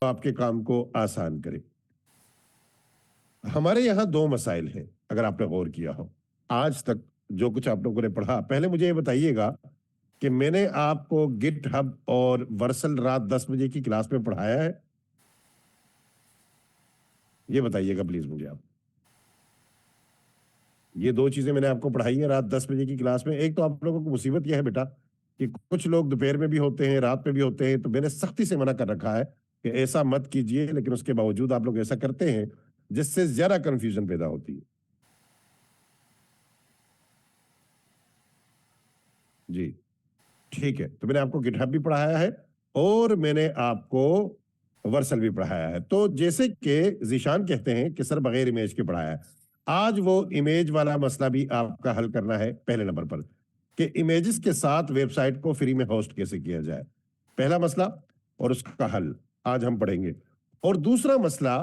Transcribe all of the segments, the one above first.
आपके काम को आसान करे। हमारे यहाँ दो मसाइल हैं, अगर आपने गौर किया हो आज तक जो कुछ आप लोगों ने पढ़ा। पहले मुझे ये बताइएगा कि मैंने आपको गिट हब और वर्सल रात 10 बजे की क्लास में पढ़ाया है? ये बताइएगा प्लीज मुझे आप। ये दो चीजें मैंने आपको पढ़ाई है रात 10 बजे की क्लास में। एक तो आप लोगों को मुसीबत यह है बेटा कि कुछ लोग दोपहर में भी होते हैं, रात में भी होते हैं, तो मैंने सख्ती से मना कर रखा है कि ऐसा मत कीजिए, लेकिन उसके बावजूद आप लोग ऐसा करते हैं, जिससे ज्यादा कंफ्यूजन पैदा होती है। जी ठीक है, तो मैंने आपको गिटहब भी पढ़ाया है और मैंने आपको वर्सल भी पढ़ाया है। तो जैसे कि जीशान कहते हैं कि सर बगैर इमेज के पढ़ाया है, आज वो इमेज वाला मसला भी आपका हल करना है। पहले नंबर पर कि इमेजेस के साथ वेबसाइट को फ्री में होस्ट कैसे किया जाए, पहला मसला, और उसका हल आज हम पढ़ेंगे। और दूसरा मसला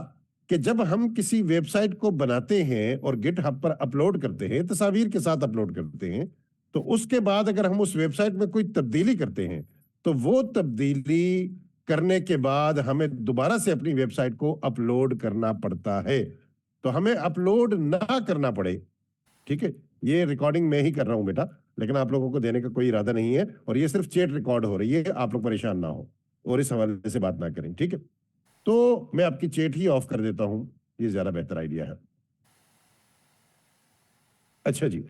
कि जब हम किसी वेबसाइट को बनाते हैं और गिटहब पर अपलोड करते हैं, तस्वीर के साथ अपलोड करते हैं, तो उसके बाद अगर हम उस वेबसाइट में कोई तब्दीली करते हैं तो वो तब्दीली करने के बाद हमें दोबारा से अपनी वेबसाइट को अपलोड करना पड़ता है। तो हमें अपलोड ना करना पड़े, ठीक है, ये रिकॉर्डिंग मैं ही कर रहा हूं बेटा, लेकिन आप लोगों को देने का कोई इरादा नहीं है, और ये सिर्फ चैट रिकॉर्ड हो रही है, आप लोग परेशान ना हो और इस हवाले से बात ना करें, ठीक है। तो मैं आपकी चैट ही ऑफ कर देता हूं, ये ज्यादा बेहतर आइडिया है। अच्छा जी,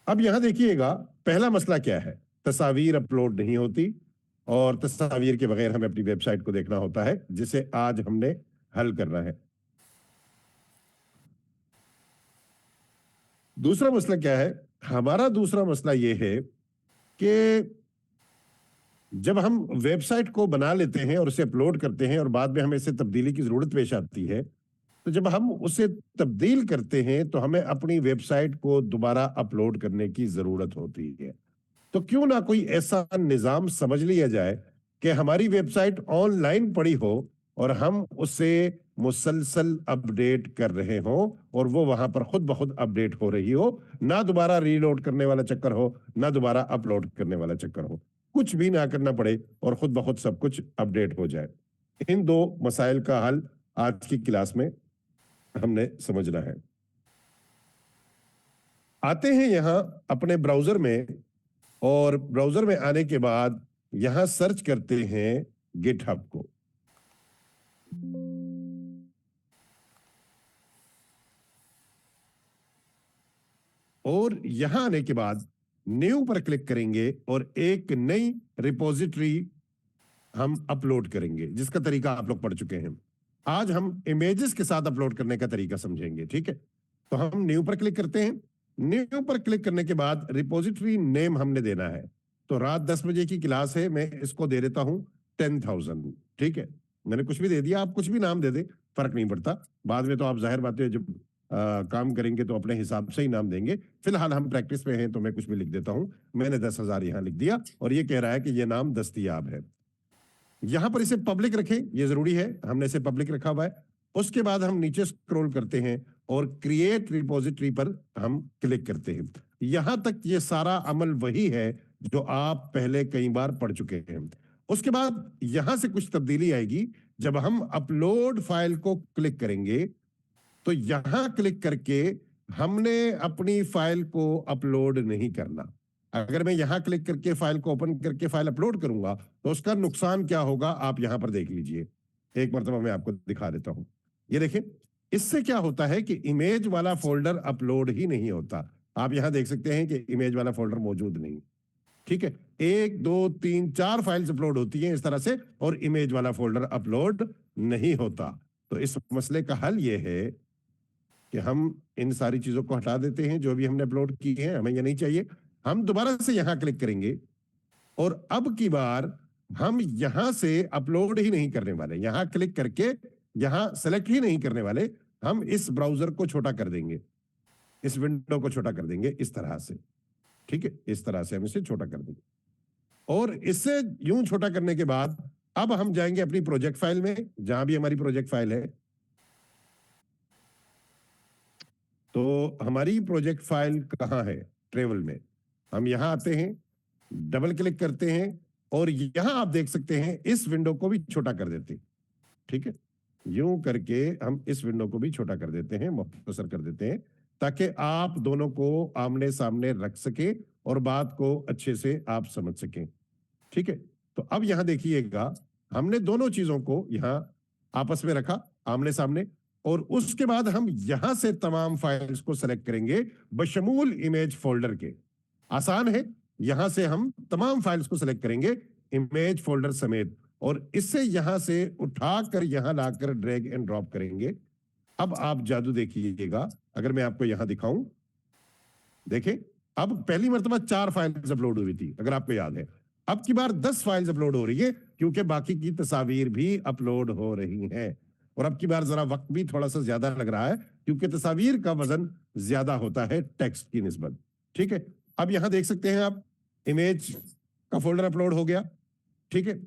अब यहां देखिएगा पहला मसला क्या है, तस्वीर अपलोड नहीं होती और तस्वीर के बगैर हमें अपनी वेबसाइट को देखना होता है, जिसे आज हमने हल करना है। दूसरा मसला क्या है, हमारा दूसरा मसला यह है कि जब हम वेबसाइट को बना लेते हैं और उसे अपलोड करते हैं और बाद में हमें इसे तब्दीली की जरूरत पेश आती है, तो जब हम उसे तब्दील करते हैं तो हमें अपनी वेबसाइट को दोबारा अपलोड करने की जरूरत होती है। तो क्यों ना कोई ऐसा निजाम समझ लिया जाए कि हमारी वेबसाइट ऑनलाइन पड़ी हो और हम उसे मुसलसल अपडेट कर रहे हो और वो वहां पर खुद ब खुद अपडेट हो रही हो, ना दोबारा रीलोड करने वाला चक्कर हो, ना दोबारा अपलोड करने वाला चक्कर हो, कुछ भी ना करना पड़े और खुद ब खुद सब कुछ अपडेट हो जाए। इन दो मसाइल का हल आज की क्लास में हमने समझना है। आते हैं यहां अपने ब्राउजर में, और ब्राउजर में आने के बाद यहां सर्च करते हैं गिटहब को। और यहां आने के बाद न्यू पर क्लिक करेंगे और एक नई रिपोजिटरी हम अपलोड करेंगे, जिसका तरीका आप लोग पढ़ चुके हैं। आज हम इमेजेस के साथ अपलोड करने का तरीका समझेंगे, ठीक है। तो हम न्यू पर क्लिक करते हैं। न्यू पर क्लिक करने के बाद रिपोजिटरी नेम हमने देना है। तो रात 10 बजे की क्लास है, मैं इसको दे देता हूं 10,000, ठीक है। मैंने कुछ भी दे दिया, आप कुछ भी नाम दे दे, फर्क नहीं पड़ता। बाद में तो आप जाहिर बात है जब काम करेंगे तो अपने हिसाब से ही नाम देंगे। फिलहाल हम प्रैक्टिस में हैं तो मैं कुछ भी लिख देता हूं। मैंने 10,000 यहां लिख दिया और ये कह रहा है कि ये नाम दस्तयाब है। यहां पर इसे पब्लिक रखें, ये जरूरी है, हमने इसे पब्लिक रखा हुआ है। उसके बाद हम नीचे स्क्रॉल करते हैं और क्रिएट रिपोजिटरी पर हम क्लिक करते हैं। यहां तक ये सारा अमल वही है जो आप पहले कई बार पढ़ चुके हैं। उसके बाद यहां से कुछ तब्दीली आएगी। जब हम अपलोड फाइल को क्लिक करेंगे तो यहां क्लिक करके हमने अपनी फाइल को अपलोड नहीं करना। अगर मैं यहां क्लिक करके फाइल को ओपन करके फाइल अपलोड करूंगा तो उसका नुकसान क्या होगा आप यहां पर देख लीजिए। एक मरतबा मैं आपको दिखा देता हूं। ये देखें, इससे क्या होता है कि इमेज वाला फोल्डर अपलोड ही नहीं होता। आप यहां देख सकते हैं कि इमेज वाला फोल्डर मौजूद नहीं, ठीक है। एक दो तीन चार फाइल्स अपलोड होती हैं इस तरह से, और इमेज वाला फोल्डर अपलोड नहीं होता। तो इस मसले का हल यह है कि हम इन सारी चीजों को हटा देते हैं जो भी हमने अपलोड की है, हमें ये नहीं चाहिए। हम दोबारा से यहां क्लिक करेंगे और अब की बार हम यहां से अपलोड ही नहीं करने वाले, यहां क्लिक करके यहां सेलेक्ट ही नहीं करने वाले। हम इस ब्राउजर को छोटा कर देंगे, इस विंडो को छोटा कर देंगे इस तरह से, ठीक है। इस तरह से हम इसे छोटा कर देंगे और इससे यूं छोटा करने के बाद अब हम जाएंगे अपनी प्रोजेक्ट फाइल में, जहां भी हमारी प्रोजेक्ट फाइल है। तो हमारी प्रोजेक्ट फाइल कहां है, ट्रेवल में। हम यहां आते हैं, डबल क्लिक करते हैं और यहां आप देख सकते हैं इस विंडो को भी छोटा कर देते हैं। ठीक है, यूं करके हम इस विंडो को भी छोटा कर देते हैं, मुख्तसर कर देते हैं, ताकि आप दोनों को आमने सामने रख सके और बात को अच्छे से आप समझ सकें। ठीक है, तो अब यहां देखिएगा, हमने दोनों चीजों को यहां आपस में रखा आमने सामने, और उसके बाद हम यहां से तमाम फाइल्स को सेलेक्ट करेंगे बशमूल इमेज फोल्डर के। आसान है, यहां से हम तमाम फाइल्स को सेलेक्ट करेंगे इमेज फोल्डर समेत, और इससे यहां से उठाकर यहां लाकर ड्रैग एंड ड्रॉप करेंगे। अब आप जादू देखिएगा, अगर मैं आपको यहां दिखाऊं, देखें, अब पहली मर्तबा 4 फाइल्स अपलोड हुई थी, अगर आपको याद है। अब की बार 10 फाइल्स अपलोड हो रही है, क्योंकि बाकी की तस्वीर भी अपलोड हो रही हैं। और अब की बार जरा वक्त भी थोड़ा सा ज्यादा लग रहा है, क्योंकि तस्वीर का वजन ज्यादा होता है टेक्स्ट की निस्बत। ठीक है, अब यहां देख सकते हैं आप, इमेज का फोल्डर अपलोड हो गया। ठीक है,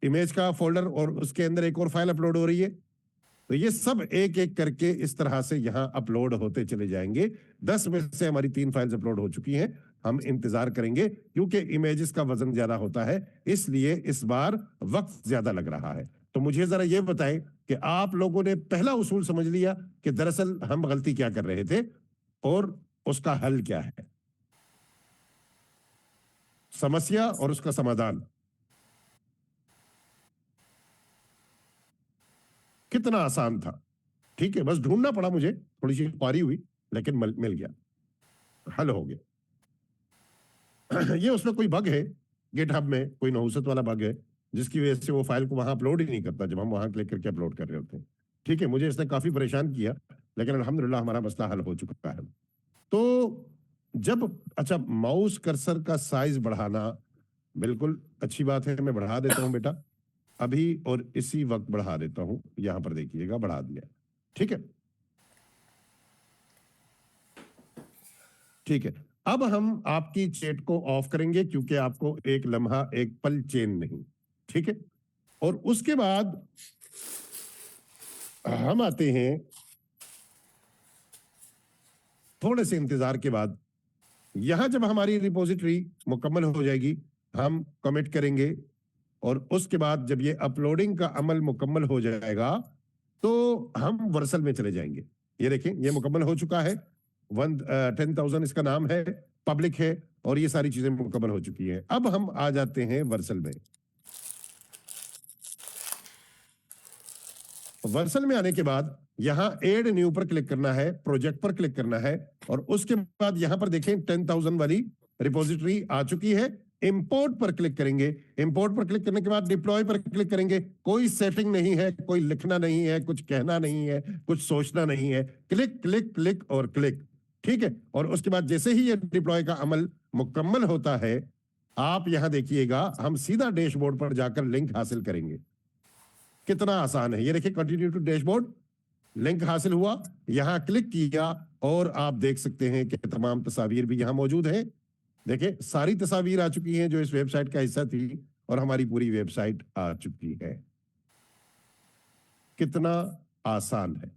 इमेज का फोल्डर और उसके अंदर एक और फाइल अपलोड हो रही है। तो ये सब एक एक करके इस तरह से यहां अपलोड होते चले जाएंगे। 10 में से हमारी 3 फाइल्स अपलोड हो चुकी हैं। हम इंतजार करेंगे, क्योंकि इमेजेस का वजन ज्यादा होता है, इसलिए इस बार वक्त ज्यादा लग रहा है। तो मुझे जरा ये बताएं कि आप लोगों ने पहला उसूल समझ लिया कि दरअसल हम गलती क्या कर रहे थे और उसका हल क्या है, समस्या और उसका समाधान। कितना आसान था। ठीक है, बस ढूंढना पड़ा मुझे, थोड़ी सी पारी हुई, लेकिन मिल गया, हल हो गया। ये उसमें कोई बग है, गिटहब में कोई नहुसत वाला बग है, जिसकी वजह से वो फाइल को वहां अपलोड ही नहीं करता जब हम वहां क्लिक करके अपलोड कर रहे होते हैं। ठीक है, मुझे इसने काफी परेशान किया, लेकिन अल्हम्दुलिल्लाह हमारा मसला हल हो चुका है। तो जब, अच्छा, माउस कर्सर का साइज बढ़ाना बिल्कुल अच्छी बात है, मैं बढ़ा देता हूं बेटा अभी, और इसी वक्त बढ़ा देता हूं। यहां पर देखिएगा, बढ़ा दिया। ठीक है, ठीक है, अब हम आपकी चैट को ऑफ करेंगे, क्योंकि आपको एक लम्हा एक पल चैन नहीं। ठीक है, और उसके बाद हम आते हैं, थोड़े से इंतजार के बाद, यहां जब हमारी रिपोजिटरी मुकम्मल हो जाएगी, हम कमिट करेंगे, और उसके बाद जब ये अपलोडिंग का अमल मुकम्मल हो जाएगा, तो हम वर्सल में चले जाएंगे। ये देखें, ये मुकम्मल हो चुका है। 10,000 इसका नाम है, पब्लिक है, और ये सारी चीजें मुकम्मल हो चुकी हैं। अब हम आ जाते हैं वर्सल में। वर्सल में आने के बाद यहां एड न्यू पर क्लिक करना है, प्रोजेक्ट पर क्लिक करना है, और उसके बाद यहां पर देखें 10,000 वाली रिपोजिटरी आ चुकी है। इंपोर्ट पर क्लिक करेंगे, इंपोर्ट पर क्लिक करने के बाद डिप्लॉय पर क्लिक करेंगे। कोई सेटिंग नहीं है, कोई लिखना नहीं है, कुछ कहना नहीं है, कुछ सोचना नहीं है, क्लिक क्लिक क्लिक और क्लिक। ठीक है, और उसके बाद जैसे ही ये डिप्लॉय का अमल मुकम्मल होता है, आप यहां देखिएगा, हम सीधा डैशबोर्ड पर जाकर लिंक हासिल करेंगे। कितना आसान है, ये देखिए, कंटिन्यू टू डैशबोर्ड, लिंक हासिल हुआ, यहां क्लिक किया, और आप देख सकते हैं कि तमाम तस्वीर भी यहां मौजूद है। देखिए, सारी तस्वीर आ चुकी हैं जो इस वेबसाइट का हिस्सा थी, और हमारी पूरी वेबसाइट आ चुकी है। कितना आसान है।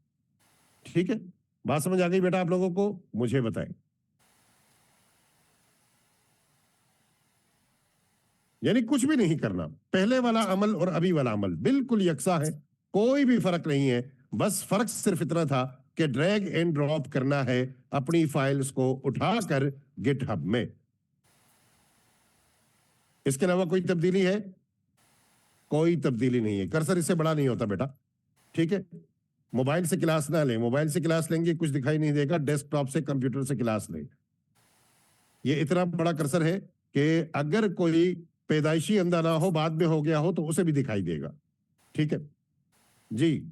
ठीक है, बात समझ आ गई बेटा आप लोगों को? मुझे बताएं। यानी कुछ भी नहीं करना, पहले वाला अमल और अभी वाला अमल बिल्कुल यकसा है, कोई भी फर्क नहीं है। बस फर्क सिर्फ इतना था कि ड्रैग एंड ड्रॉप करना है अपनी फाइल्स को उठाकर गिटहब में। इसके अलावा कोई तब्दीली है? कोई तब्दीली नहीं है। कर्सर इससे बड़ा नहीं होता बेटा। ठीक है, मोबाइल से क्लास ना लें, मोबाइल से क्लास लेंगे कुछ दिखाई नहीं देगा, डेस्कटॉप से, कंप्यूटर से क्लास लें। ये इतना बड़ा कर्सर है कि अगर कोई पैदाइशी अंधा ना हो, बाद में हो गया हो, तो उसे भी दिखाई देगा। ठीक है जी,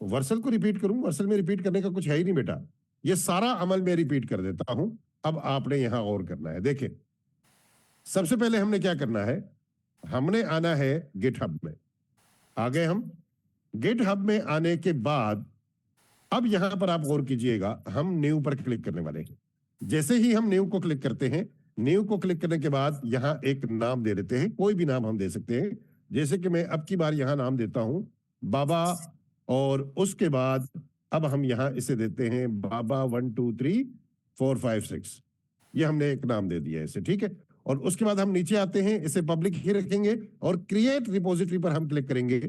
वर्सल को रिपीट करूं? वर्सल में रिपीट करने का कुछ है ही नहीं बेटा, ये सारा अमल मैं रिपीट कर देता हूं। अब आपने यहां और करना है। देखिए, सबसे पहले हमने क्या करना है, हमने आना है गिटहब में। आ गए हम गिटहब में, आने के बाद अब यहां पर आप गौर कीजिएगा, हम न्यू पर क्लिक करने वाले हैं। जैसे ही हम न्यू को क्लिक करते हैं, न्यू को क्लिक करने के बाद यहां एक नाम दे देते हैं, कोई भी नाम हम दे सकते हैं। जैसे कि मैं अब की बार यहां नाम देता हूं बाबा, और उसके बाद अब हम यहां इसे देते हैं बाबा 1 2 3 4 5 6। ये हमने एक नाम दे दिया है इसे। ठीक है, और उसके बाद हम नीचे आते हैं, इसे पब्लिक ही रखेंगे और क्रिएट रिपोजिटरी पर हम क्लिक करेंगे।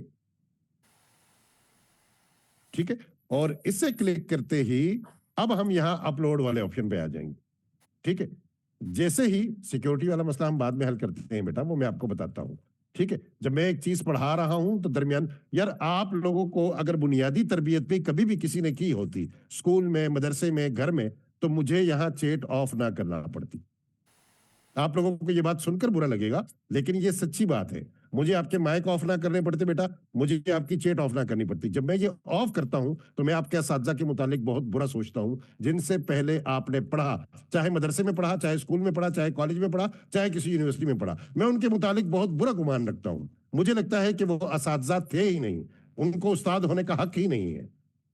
ठीक है, और इसे क्लिक करते ही अब हम यहां अपलोड वाले ऑप्शन पे आ जाएंगे। ठीक है, जैसे ही सिक्योरिटी वाला मसला हम बाद में हल करते हैं बेटा, वो मैं आपको बताता हूं। ठीक है, जब मैं एक चीज पढ़ा रहा हूं तो दरमियान, यार आप लोगों को अगर बुनियादी तरबियत भी कभी भी किसी ने की होती, स्कूल में, मदरसे में, घर में, तो मुझे यहां चैट ऑफ ना करना पड़ती। आप लोगों को ये बात सुनकर बुरा लगेगा, लेकिन ये सच्ची बात है। मुझे आपके माइक ऑफ ना करने पड़ते बेटा, मुझे आपकी चैट ऑफ ना करनी पड़ती। जब मैं ये ऑफ करता हूं तो मैं आपके असातिज़ा के मुतालिक बहुत बुरा सोचता हूं, जिनसे पहले आपने पढ़ा, चाहे मदरसे में पढ़ा, चाहे स्कूल में पढ़ा, चाहे कॉलेज में पढ़ा, चाहे किसी यूनिवर्सिटी में पढ़ा, मैं उनके मुतालिक बहुत बुरा गुमान रखता हूं। मुझे लगता है कि वो असातिज़ा थे ही नहीं, उनको उस्ताद होने का हक ही नहीं है।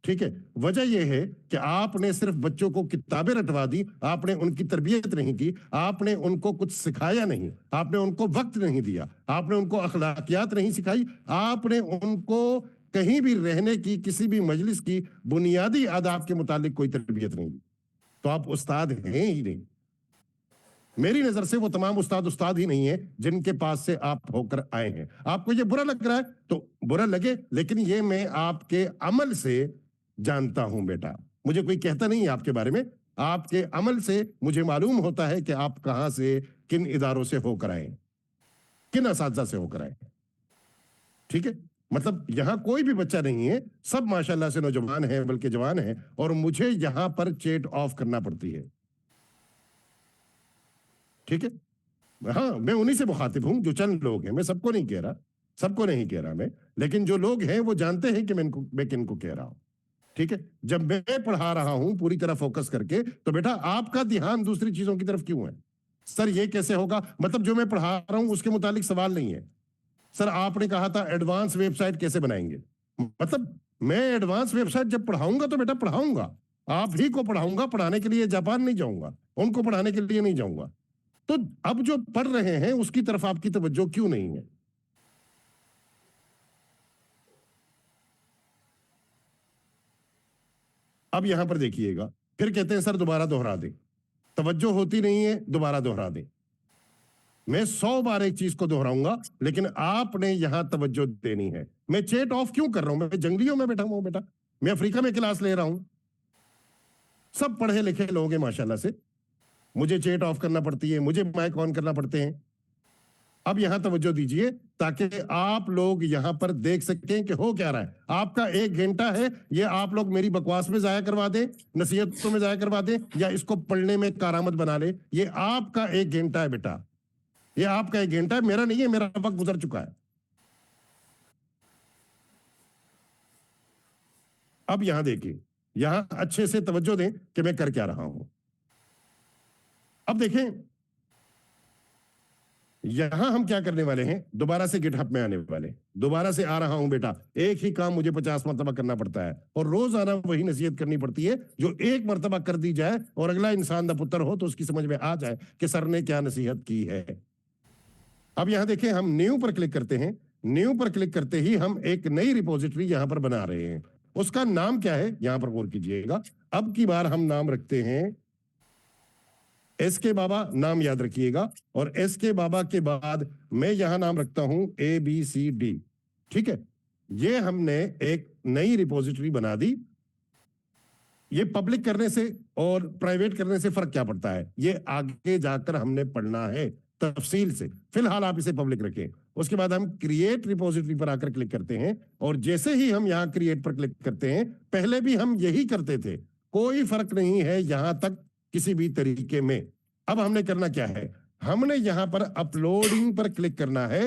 ठीक है, वजह यह है कि आपने सिर्फ बच्चों को किताबें रटवा दी, आपने उनकी तरबियत नहीं की, आपने उनको कुछ सिखाया नहीं, आपने उनको वक्त नहीं दिया, आपने उनको अखलाकियात नहीं सिखाई, आपने उनको कहीं भी रहने की, किसी भी मजलिस की बुनियादी आदाब के मुतालिक कोई तरबियत नहीं दी, तो आप उस्ताद हैं ही नहीं। मेरी नजर से वो तमाम उस्ताद ही नहीं है जिनके पास से आप होकर आए हैं। आपको ये बुरा लग रहा है तो बुरा लगे, लेकिन ये मैं आपके अमल से जानता हूं बेटा। मुझे कोई कहता नहीं है आपके बारे में, आपके अमल से मुझे मालूम होता है कि आप कहां से, किन इदारों से होकर आए, किन असातिज़ा से होकर आए। ठीक है, मतलब यहां कोई भी बच्चा नहीं है, सब माशाल्लाह से नौजवान है, बल्कि जवान है, और मुझे यहां पर चैट ऑफ करना पड़ती है। ठीक है, हाँ, मैं उन्हीं से मुखातिब हूं जो चंद लोग हैं, मैं सबको नहीं कह रहा, सबको नहीं कह रहा मैं, लेकिन जो लोग हैं वो जानते हैं कि मैं किनको कह रहा हूं। ठीक है, जब मैं पढ़ा रहा हूं पूरी तरह फोकस करके, तो बेटा आपका ध्यान दूसरी चीजों की तरफ क्यों है? सर ये कैसे होगा, मतलब जो मैं पढ़ा रहा हूं उसके मुतालिक सवाल नहीं है। सर आपने कहा था एडवांस वेबसाइट कैसे बनाएंगे, मतलब मैं एडवांस वेबसाइट जब पढ़ाऊंगा तो बेटा पढ़ाऊंगा, आप ही को पढ़ाऊंगा, पढ़ाने के लिए जापान नहीं जाऊंगा, उनको पढ़ाने के लिए नहीं जाऊंगा। तो अब जो पढ़ रहे हैं उसकी तरफ आपकी तवज्जो क्यों नहीं है? अब यहां पर देखिएगा, फिर कहते हैं सर दोबारा दोहरा दे, तवज्जो होती नहीं है, दोबारा दोहरा दे। मैं 100 बार एक चीज को दोहराऊंगा, लेकिन आपने यहां तवज्जो देनी है। मैं चैट ऑफ क्यों कर रहा हूं? मैं जंगलियों में बैठा हूं बेटा, मैं अफ्रीका में क्लास ले रहा हूं, सब पढ़े लिखे लोग हैं माशाल्लाह से, मुझे चैट ऑफ करना पड़ती है, मुझे माइक ऑन करना पड़ते हैं। अब यहां तवज्जो दीजिए ताकि आप लोग यहां पर देख सकें कि हो क्या रहा है। आपका 1 घंटा है, ये आप लोग मेरी बकवास में जाया करवा दें, नसीहतों में जाया करवा दें, या इसको पढ़ने में कारामद बना ले। ये आपका 1 घंटा है बेटा, ये आपका 1 घंटा है, मेरा नहीं है, मेरा वक्त गुजर चुका है। अब यहां देखिए, यहां अच्छे से तवज्जो दें कि मैं कर क्या रहा हूं। अब देखें, यहां हम क्या करने वाले हैं, दोबारा से गिटहब में आने वाले, दोबारा से आ रहा हूं बेटा। एक ही काम मुझे 50 मरतबा करना पड़ता है, और रोजाना वही नसीहत करनी पड़ती है जो एक मरतबा कर दी जाए और अगला इंसान दा पुत्र हो तो उसकी समझ में आ जाए कि सर ने क्या नसीहत की है। अब यहां देखें, हम न्यू पर क्लिक करते हैं। न्यू पर क्लिक करते ही हम एक नई रिपोजिटरी यहां पर बना रहे हैं। उसका नाम क्या है, यहां पर गौर कीजिएगा। अब की बार हम नाम रखते हैं एस के बाबा, नाम याद रखिएगा, और एस के बाबा के बाद मैं यहां नाम रखता हूं ABCD। ठीक है, ये हमने एक नई रिपोजिटरी बना दी। ये पब्लिक करने से और प्राइवेट करने से फर्क क्या पड़ता है, ये आगे जाकर हमने पढ़ना है तफसील से। फिलहाल आप इसे पब्लिक रखें। उसके बाद हम क्रिएट रिपोजिटरी पर आकर क्लिक करते हैं, और जैसे ही हम यहां क्रिएट पर क्लिक करते हैं, पहले भी हम यही करते थे, कोई फर्क नहीं है यहां तक किसी भी तरीके में। अब हमने करना क्या है, हमने यहां पर अपलोडिंग पर क्लिक करना है,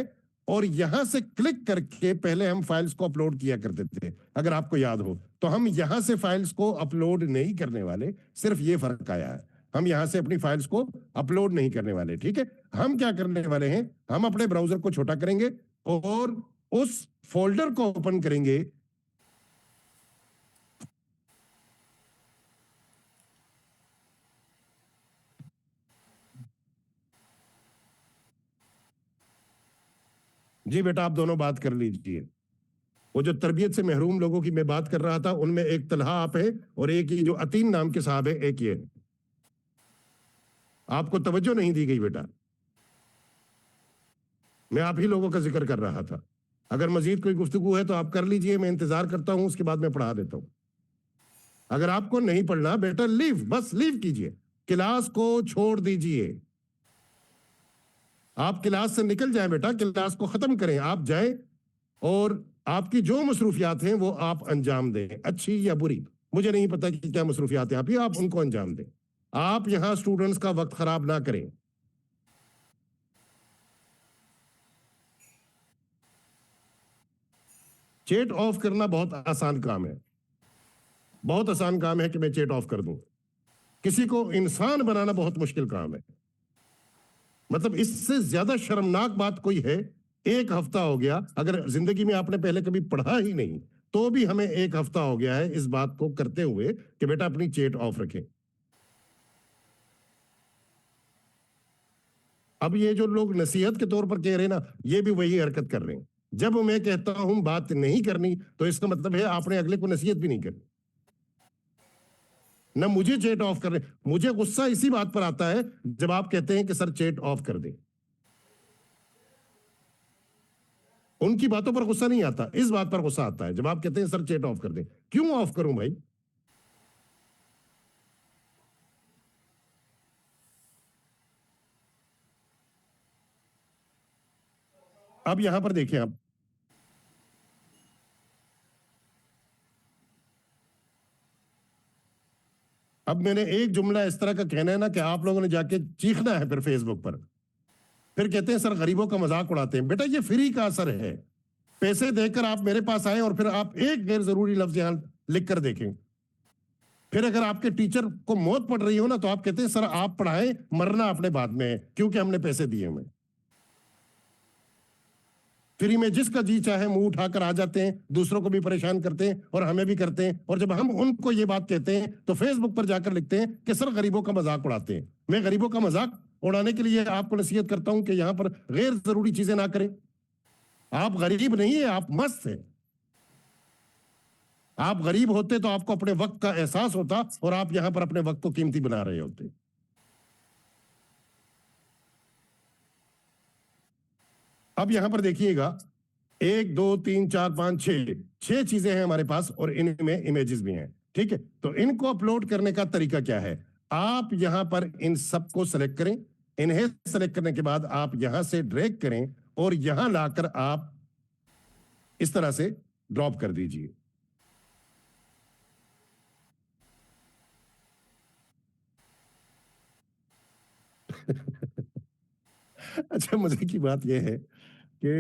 और यहां से क्लिक करके पहले हम फाइल्स को अपलोड किया करते थे, अगर आपको याद हो। तो हम यहां से फाइल्स को अपलोड नहीं करने वाले, सिर्फ ये फर्क आया है, हम यहां से अपनी फाइल्स को अपलोड नहीं करने वाले। ठीक है, हम क्या करने वाले हैं, हम अपने ब्राउजर को छोटा करेंगे और उस फोल्डर को ओपन करेंगे। जी बेटा, आप दोनों बात कर लीजिए। वो जो तरबियत से महरूम लोगों की मैं बात कर रहा था, उनमें एक तलहा आप है, और एक ये जो अतीन नाम के साहब है, एक ये। आपको तवज्जो नहीं दी गई बेटा। मैं आप ही लोगों का जिक्र कर रहा था। अगर मजीद कोई गुफ्तगू है तो आप कर लीजिए, मैं इंतजार करता हूं, उसके बाद मैं पढ़ा देता हूं। अगर आपको नहीं पढ़ना बेटा लीव, बस लीव कीजिए, क्लास को छोड़ दीजिए। आप क्लास से निकल जाएं बेटा, क्लास को खत्म करें, आप जाएं और आपकी जो मसरूफियात हैं वो आप अंजाम दें, अच्छी या बुरी, मुझे नहीं पता कि क्या मसरूफियात हैं आप उनको अंजाम दें। आप यहां स्टूडेंट्स का वक्त खराब ना करें। चैट ऑफ करना बहुत आसान काम है, बहुत आसान काम है कि मैं चैट ऑफ कर दूं। किसी को इंसान बनाना बहुत मुश्किल काम है। मतलब इससे ज्यादा शर्मनाक बात कोई है? एक हफ्ता हो गया, अगर जिंदगी में आपने पहले कभी पढ़ा ही नहीं तो भी हमें एक हफ्ता हो गया है इस बात को करते हुए कि बेटा अपनी चैट ऑफ रखें। अब ये जो लोग नसीहत के तौर पर कह रहे हैं ना, ये भी वही हरकत कर रहे हैं। जब मैं कहता हूं बात नहीं करनी तो इसका मतलब है आपने अगले को नसीहत भी नहीं करनी। ना मुझे चैट ऑफ कर रहे, मुझे गुस्सा इसी बात पर आता है जब आप कहते हैं कि सर चैट ऑफ कर दे। उनकी बातों पर गुस्सा नहीं आता, इस बात पर गुस्सा आता है जब आप कहते हैं सर चैट ऑफ कर दे। क्यों ऑफ करूं भाई? अब यहां पर देखिए आप, अब मैंने एक जुमला इस तरह का कहना है ना कि आप लोगों ने जाके चीखना है फिर फेसबुक पर, फिर कहते हैं सर गरीबों का मजाक उड़ाते हैं। बेटा ये फ्री का असर है, पैसे देकर आप मेरे पास आए और फिर आप एक गैर जरूरी लफ्ज यहां लिख कर देखें। फिर अगर आपके टीचर को मौत पड़ रही हो ना तो आप कहते हैं सर आप पढ़ाएं, मरना अपने बाद में है क्योंकि हमने पैसे दिए हुए। फ्री में जिसका जी चाहे मुंह उठाकर आ जाते हैं, दूसरों को भी परेशान करते हैं और हमें भी करते हैं। और जब हम उनको ये बात कहते हैं तो फेसबुक पर जाकर लिखते हैं कि सर गरीबों का मजाक उड़ाते हैं। मैं गरीबों का मजाक उड़ाने के लिए आपको नसीहत करता हूं कि यहां पर गैर जरूरी चीजें ना करें। आप गरीब नहीं है, आप मस्त हैं। आप गरीब होते तो आपको अपने वक्त का एहसास होता और आप यहां पर अपने वक्त को कीमती बना रहे होते। अब यहां पर देखिएगा, एक दो तीन चार पांच छह, छह चीजें हैं हमारे पास और इनमें इमेजेस भी हैं। ठीक है, तो इनको अपलोड करने का तरीका क्या है? आप यहां पर इन सबको सेलेक्ट करें, इन्हें सेलेक्ट करने के बाद आप यहां से ड्रैग करें और यहां लाकर आप इस तरह से ड्रॉप कर दीजिए। अच्छा, मजे की बात यह है कि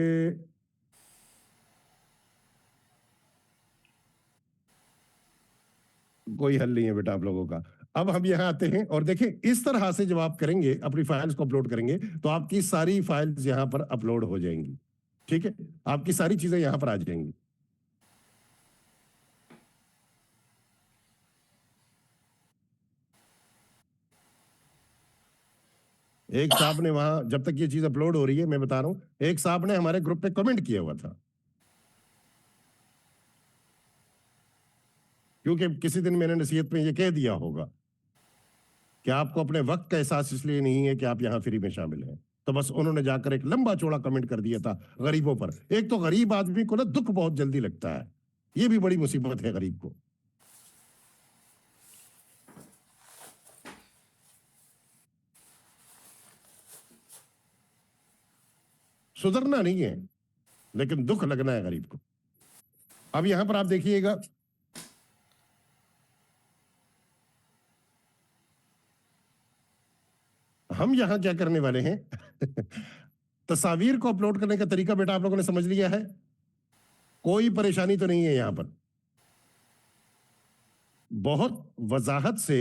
कोई हल नहीं है बेटा आप लोगों का। अब हम यहाँ आते हैं और देखें, इस तरह से जब आप करेंगे अपनी फाइल्स को अपलोड करेंगे तो आपकी सारी फाइल्स यहाँ पर अपलोड हो जाएंगी। ठीक है, आपकी सारी चीजें यहाँ पर आ जाएंगी। एक साहब ने वहां, जब तक ये चीज अपलोड हो रही है मैं बता रहा हूं, एक साहब ने हमारे ग्रुप पे कमेंट किया हुआ था, क्योंकि किसी दिन मैंने नसीहत में ये कह दिया होगा कि आपको अपने वक्त का एहसास इसलिए नहीं है कि आप यहाँ फ्री में शामिल हैं। तो बस उन्होंने जाकर एक लंबा चौड़ा कमेंट कर दिया था गरीबों पर। एक तो गरीब आदमी को ना दुख बहुत जल्दी लगता है, ये भी बड़ी मुसीबत है गरीब को। सुधरना नहीं है लेकिन दुख लगना है गरीब को। अब यहां पर आप देखिएगा, हम यहां क्या करने वाले हैं। तस्वीर को अपलोड करने का तरीका बेटा आप लोगों ने समझ लिया है, कोई परेशानी तो नहीं है यहां पर। बहुत वजाहत से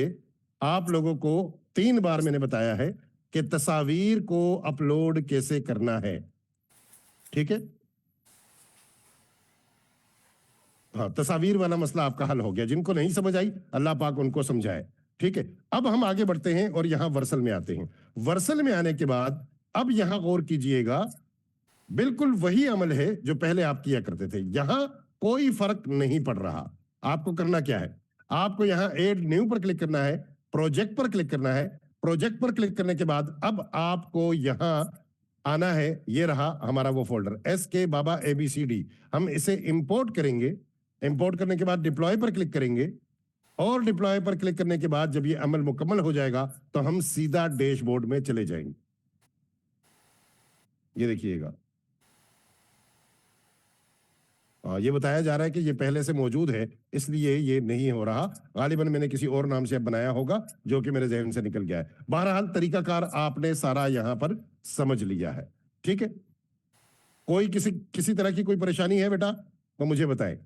आप लोगों को 3 बार मैंने बताया है कि तस्वीर को अपलोड कैसे करना है। ठीक है, हाँ, तस्वीर वाला मसला आपका हल हो गया। जिनको नहीं समझ आई अल्लाह पाक उनको समझाए। ठीक है, अब हम आगे बढ़ते हैं और यहां वर्सल में आते हैं। वर्सल में आने के बाद अब यहां गौर कीजिएगा, बिल्कुल वही अमल है जो पहले आप किया करते थे, यहां कोई फर्क नहीं पड़ रहा। आपको करना क्या है? आपको यहां एड न्यू पर क्लिक करना है, प्रोजेक्ट पर क्लिक करना है। प्रोजेक्ट पर क्लिक करने के बाद अब आपको यहां आना है, ये रहा हमारा वो फोल्डर SK बाबा ABCD। हम इसे इंपोर्ट करेंगे। इंपोर्ट करने के बाद डिप्लॉय पर क्लिक करेंगे और डिप्लॉय पर क्लिक करने के बाद जब ये अमल मुकम्मल हो जाएगा तो हम सीधा डैशबोर्ड में चले जाएंगे। ये देखिएगा, ये बताया जा रहा है कि ये पहले से मौजूद है, इसलिए ये नहीं हो रहा। गालिबन मैंने किसी और नाम से बनाया होगा जो कि मेरे जहन से निकल गया है। बहरहाल तरीकाकार आपने सारा यहां पर समझ लिया है, ठीक है। कोई किसी किसी तरह की कोई परेशानी है बेटा तो मुझे बताएं।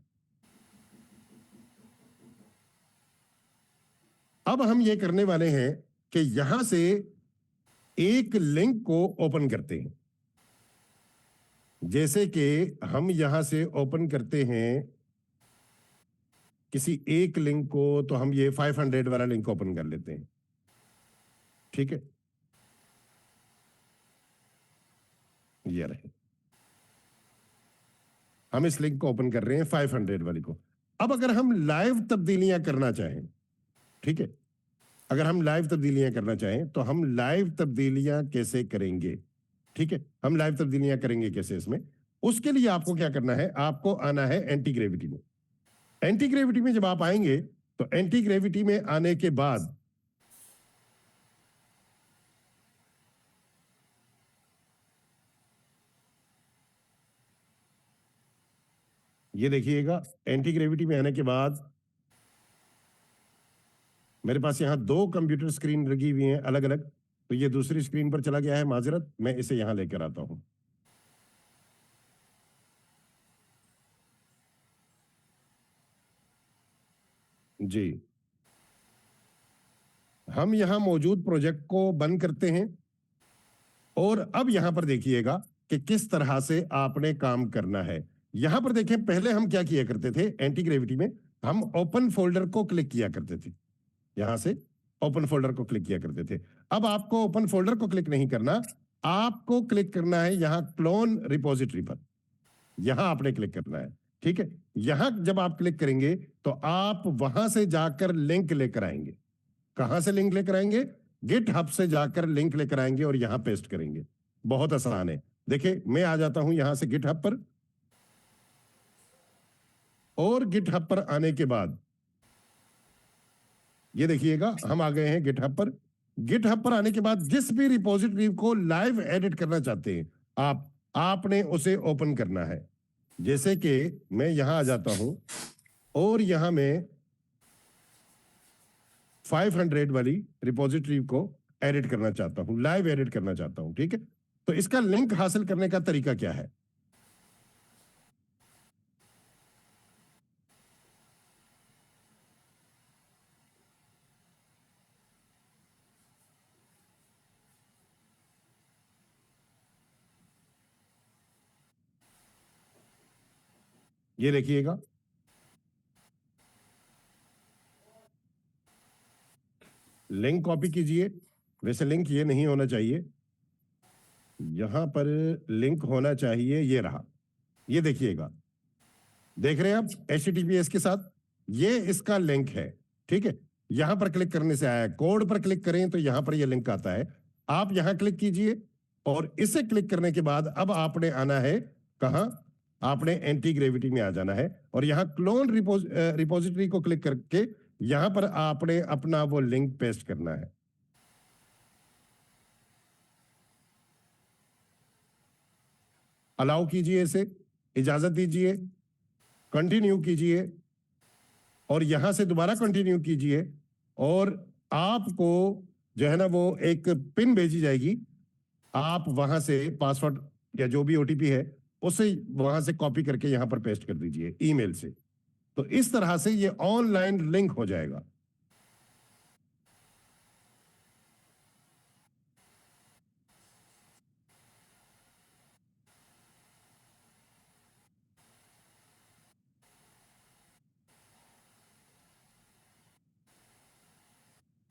अब हम ये करने वाले हैं कि यहां से एक लिंक को ओपन करते हैं। जैसे कि हम यहां से ओपन करते हैं किसी एक लिंक को, तो हम ये 500 वाला लिंक ओपन कर लेते हैं, ठीक है। ये रहे, हम इस लिंक को ओपन कर रहे हैं 500 वाली को। अब अगर हम लाइव तब्दीलियां करना चाहें, ठीक है, अगर हम लाइव तब्दीलियां करना चाहें तो हम लाइव तब्दीलियां कैसे करेंगे, ठीक है। हम लाइव तब्दीलियां करेंगे कैसे इसमें, उसके लिए आपको क्या करना है, आपको आना है एंटी ग्रेविटी में। एंटी ग्रेविटी में जब आप आएंगे तो एंटी ग्रेविटी में आने के बाद ये देखिएगा, एंटी ग्रेविटी में आने के बाद मेरे पास यहां दो कंप्यूटर स्क्रीन लगी हुई हैं अलग अलग, तो ये दूसरी स्क्रीन पर चला गया है, माजरत, मैं इसे यहां लेकर आता हूं। जी, हम यहां मौजूद प्रोजेक्ट को बंद करते हैं और अब यहां पर देखिएगा कि किस तरह से आपने काम करना है। यहां पर देखें, पहले हम क्या किया करते थे, एंटी ग्रेविटी में हम ओपन फोल्डर को क्लिक किया करते थे। यहां से ओपन फोल्डर को क्लिक किया करते थे। अब आपको ओपन फोल्डर को क्लिक नहीं करना, आपको क्लिक करना है यहां क्लोन रिपोजिटरी पर। यहां आपने क्लिक करना है, ठीक है। यहां जब आप क्लिक करेंगे तो आप वहां से जाकर लिंक लेकर आएंगे। कहां से लिंक लेकर आएंगे, गिट हब से जाकर लिंक लेकर आएंगे और यहां पेस्ट करेंगे। बहुत आसान है। देखिए, मैं आ जाता हूं यहां से गिट हब पर, और गिट हब पर आने के बाद ये देखिएगा हम आ गए हैं गिट हब पर। गिट हब पर आने के बाद जिस भी रिपोजिटरी को लाइव एडिट करना चाहते हैं आपने उसे ओपन करना है। जैसे कि मैं यहां आ जाता हूं और यहां मैं 500 वाली रिपोजिटरी को एडिट करना चाहता हूं, लाइव एडिट करना चाहता हूं, ठीक है। तो इसका लिंक हासिल करने का तरीका क्या है, ये देखिएगा। लिंक कॉपी कीजिए, वैसे लिंक ये नहीं होना चाहिए, यहां पर लिंक होना चाहिए, ये रहा। ये देखिएगा, देख रहे हैं आप HTTPS के साथ, ये इसका लिंक है, ठीक है। यहां पर क्लिक करने से आया, कोड पर क्लिक करें तो यहां पर ये लिंक आता है। आप यहां क्लिक कीजिए और इसे क्लिक करने के बाद अब आपने आना है कहां, आपने एंटी ग्रेविटी में आ जाना है और यहां क्लोन रिपोजिटरी को क्लिक करके यहां पर आपने अपना वो लिंक पेस्ट करना है। अलाउ कीजिए, इसे इजाजत दीजिए, कंटिन्यू कीजिए और यहां से दोबारा कंटिन्यू कीजिए और आपको जो है ना वो एक पिन भेजी जाएगी। आप वहां से पासवर्ड या जो भी OTP है उसे वहां से कॉपी करके यहां पर पेस्ट कर दीजिए ईमेल से। तो इस तरह से ये ऑनलाइन लिंक हो जाएगा।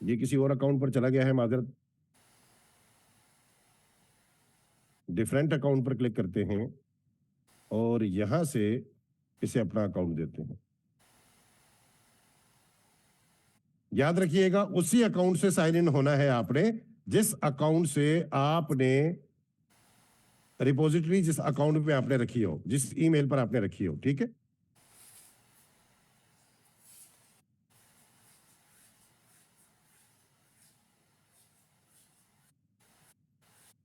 ये किसी और अकाउंट पर चला गया है, माजरत। डिफरेंट अकाउंट पर क्लिक करते हैं और यहां से इसे अपना अकाउंट देते हैं। याद रखिएगा, उसी अकाउंट से साइन इन होना है आपने जिस अकाउंट से आपने रिपोजिटरी जिस अकाउंट पे आपने रखी हो, जिस ईमेल पर आपने रखी हो, ठीक है।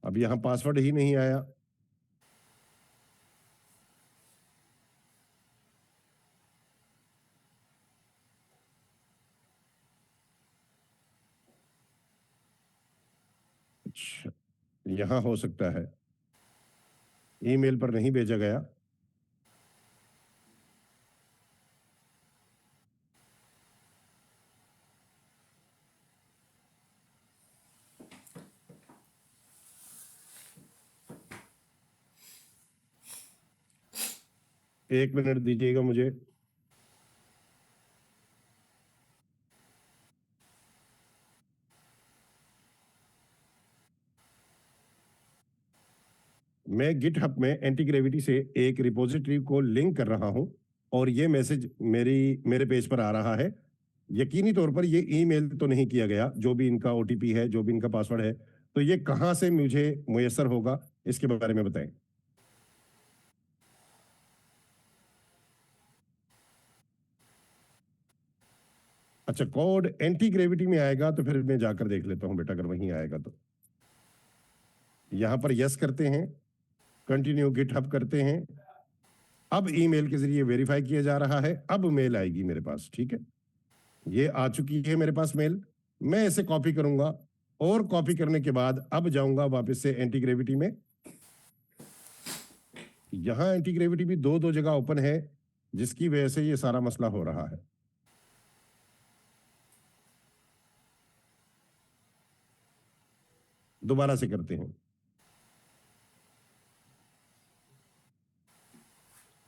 अब यहां पासवर्ड ही नहीं आया। अच्छा, यहां हो सकता है ईमेल पर नहीं भेजा गया। एक मिनट दीजिएगा मुझे। मैं गिटहब में एंटी ग्रेविटी से एक रिपोजिटरी को लिंक कर रहा हूं और ये मैसेज मेरे पेज पर आ रहा है। यकीनी तौर पर ये ईमेल तो नहीं किया गया, जो भी इनका ओटीपी है, जो भी इनका पासवर्ड है। तो ये कहां से मुझे मुयस्सर होगा, इसके बारे में बताएं। अच्छा, कोड एंटी ग्रेविटी में आएगा तो फिर मैं जाकर देख लेता हूं बेटा, अगर वहीं आएगा तो। यहां पर यस करते हैं, कंटिन्यू गिटहब करते हैं। अब ईमेल के जरिए वेरीफाई किया जा रहा है, अब मेल आएगी मेरे पास, ठीक है। ये आ चुकी है मेरे पास मेल। मैं इसे कॉपी करूंगा और कॉपी करने के बाद अब जाऊंगा वापस से एंटी ग्रेविटी में। यहां एंटी ग्रेविटी भी दो दो जगह ओपन है, जिसकी वजह से ये सारा मसला हो रहा है। दोबारा से करते हैं।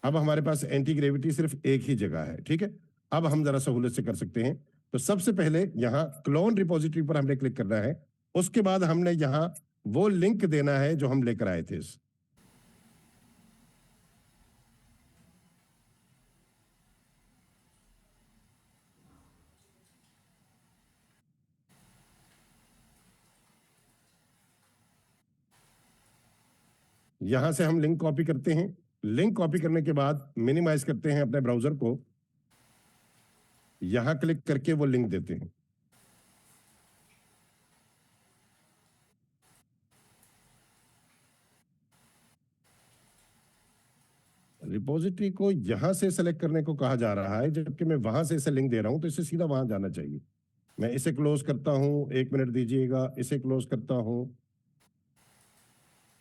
अब हमारे पास एंटी ग्रेविटी सिर्फ एक ही जगह है, ठीक है। अब हम जरा सहूलियत से कर सकते हैं। तो सबसे पहले यहाँ क्लोन रिपोजिटरी पर हमने क्लिक करना है। उसके बाद हमने यहाँ वो लिंक देना है जो हम लेकर आए थे। यहां से हम लिंक कॉपी करते हैं। लिंक कॉपी करने के बाद मिनिमाइज करते हैं अपने ब्राउजर को। यहां क्लिक करके वो लिंक देते हैं। रिपोजिटरी को यहां से सेलेक्ट करने को कहा जा रहा है, जबकि मैं वहां से इसे लिंक दे रहा हूं, तो इसे सीधा वहां जाना चाहिए। मैं इसे क्लोज करता हूं, एक मिनट दीजिएगा, इसे क्लोज करता हूं।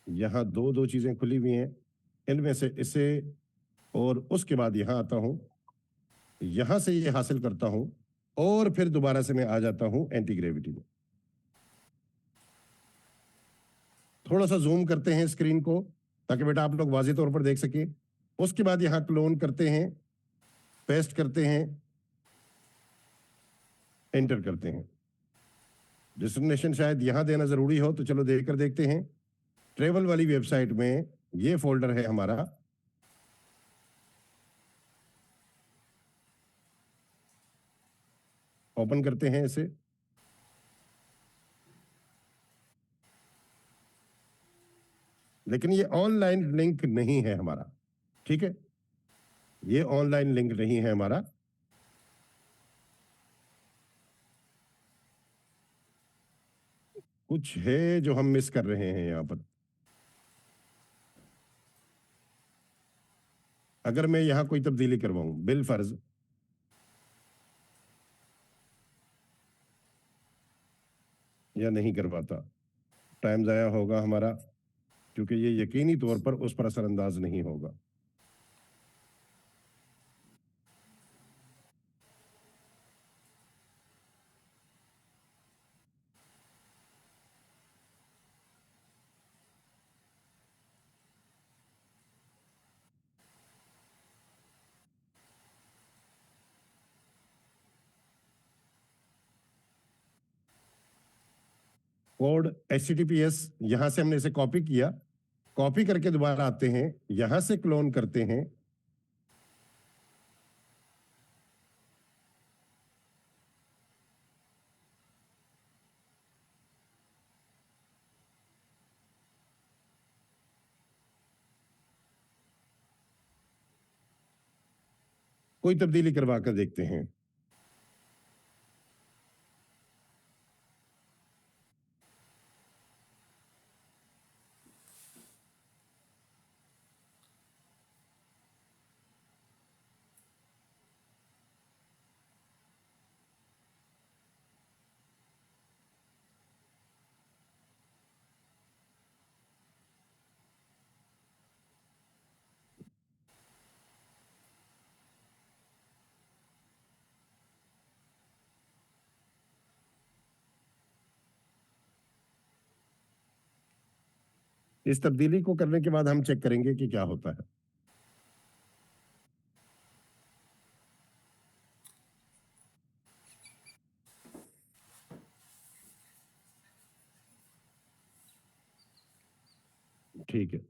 यहाँ दो दो चीजें खुली हुई हैं, इनमें से इसे, और उसके बाद यहां आता हूं, यहां से ये हासिल करता हूं, और फिर दोबारा से मैं आ जाता हूं एंटी ग्रेविटी में। थोड़ा सा जूम करते हैं स्क्रीन को, ताकि बेटा आप लोग वाज़ेह तौर पर देख सकें। उसके बाद यहां क्लोन करते हैं, पेस्ट करते हैं, एंटर करते हैं। डेस्टिनेशन शायद यहां देना जरूरी हो, तो चलो देखकर देखते हैं। ट्रेवल वाली वेबसाइट में ये फोल्डर है हमारा। ओपन करते हैं इसे। लेकिन ये ऑनलाइन लिंक नहीं है हमारा, ठीक है। ये ऑनलाइन लिंक नहीं है हमारा। कुछ है जो हम मिस कर रहे हैं यहां पर। अगर मैं यहां कोई तब्दीली करवाऊं बिल फर्ज, या नहीं करवाता, टाइम जाया होगा हमारा, क्योंकि ये यकीनी तौर पर उस पर असरअंदाज नहीं होगा। कोड HTTPS, यहां से हमने इसे कॉपी किया। कॉपी करके दोबारा आते हैं, यहां से क्लोन करते हैं। कोई तब्दीली करवा कर देखते हैं। इस तब्दीली को करने के बाद हम चेक करेंगे कि क्या होता है। ठीक है,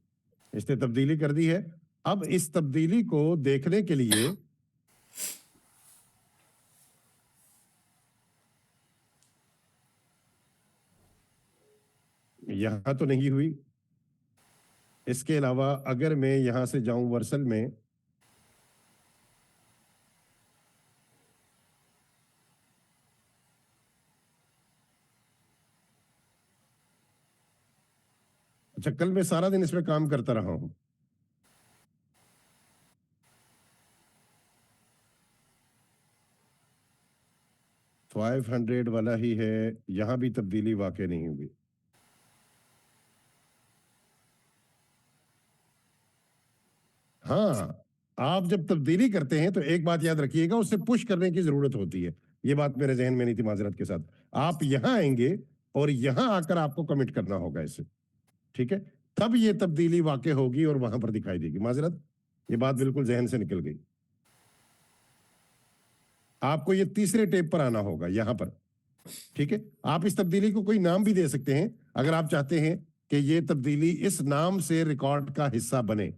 इसने तब्दीली कर दी है। अब इस तब्दीली को देखने के लिए यहां तो नहीं हुई। इसके अलावा अगर मैं यहां से जाऊं वर्सल में, अच्छा कल मैं सारा दिन इसमें काम करता रहा हूं। 500 वाला ही है, यहां भी तब्दीली वाकई नहीं हुई। हाँ, आप जब तब्दीली करते हैं तो एक बात याद रखिएगा, उसे पुश करने की जरूरत होती है। ये बात मेरे जहन में नहीं थी, माजरत के साथ। आप यहां आएंगे और यहां आकर आपको कमिट करना होगा इसे, ठीक है? तब ये तब्दीली वाकई होगी और वहां पर दिखाई देगी। माजरत, ये बात बिल्कुल जहन से निकल गई। आपको ये तीसरे टेप पर आना होगा, यहां पर, ठीक है? आप इस तब्दीली को कोई नाम भी दे सकते हैं अगर आप चाहते हैं कि ये तब्दीली इस नाम से रिकॉर्ड का हिस्सा बने।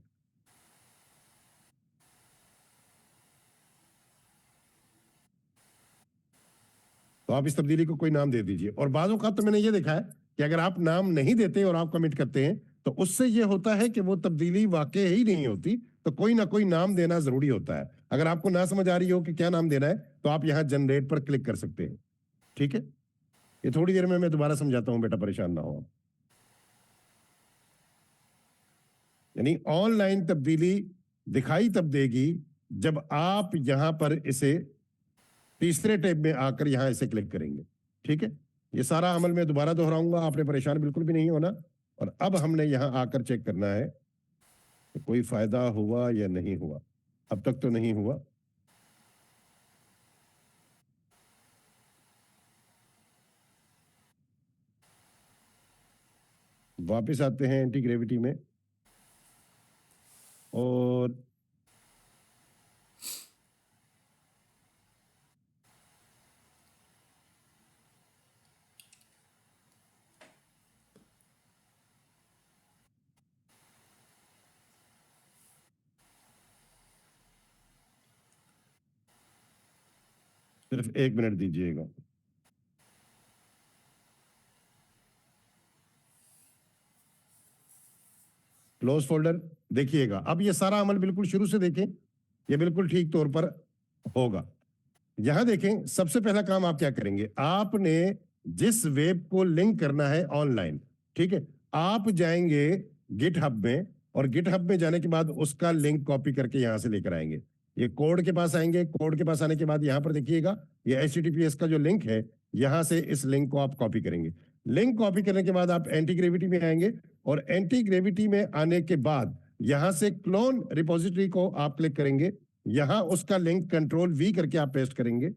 तो आप इस तब्दीली को कोई नाम दे दीजिए। और बाजों का तो मैंने ये देखा है कि अगर आप नाम नहीं देते और आप कमिट करते हैं तो उससे ये होता है कि वो तब्दीली वाकई ही नहीं होती। तो कोई ना कोई नाम देना जरूरी होता है। अगर आपको ना समझ आ रही हो कि क्या नाम देना है तो आप यहां जनरेट पर क्लिक कर सकते हैं, ठीक है? ये थोड़ी देर में मैं दोबारा समझाता हूं, बेटा परेशान ना हो। यानी ऑनलाइन तब्दीली दिखाई तब देगी जब आप यहां पर इसे तीसरे टैब में आकर यहां इसे क्लिक करेंगे, ठीक है? ये सारा अमल मैं दोबारा दोहराऊंगा, आपने परेशान बिल्कुल भी नहीं होना। और अब हमने यहां आकर चेक करना है कि कोई फायदा हुआ या नहीं हुआ। अब तक तो नहीं हुआ। वापस आते हैं एंटी ग्रेविटी में और सिर्फ 1 मिनट दीजिएगा। क्लोज फोल्डर देखिएगा। अब ये सारा अमल बिल्कुल शुरू से देखें, ये बिल्कुल ठीक तौर पर होगा। यहां देखें, सबसे पहला काम आप क्या करेंगे, आपने जिस वेब को लिंक करना है ऑनलाइन, ठीक है, आप जाएंगे गिटहब में और गिटहब में जाने के बाद उसका लिंक कॉपी करके यहां से लेकर आएंगे। ये कोड के पास आएंगे, कोड के पास आने के बाद यहां पर देखिएगा ये HTTPS का जो लिंक है, यहां से इस लिंक को आप कॉपी करेंगे। लिंक कॉपी करने के बाद आप एंटी ग्रेविटी में आएंगे और एंटी ग्रेविटी में आने के बाद यहां से क्लोन रिपोजिटरी को आप क्लिक करेंगे। यहां उसका लिंक कंट्रोल V करके आप पेस्ट करेंगे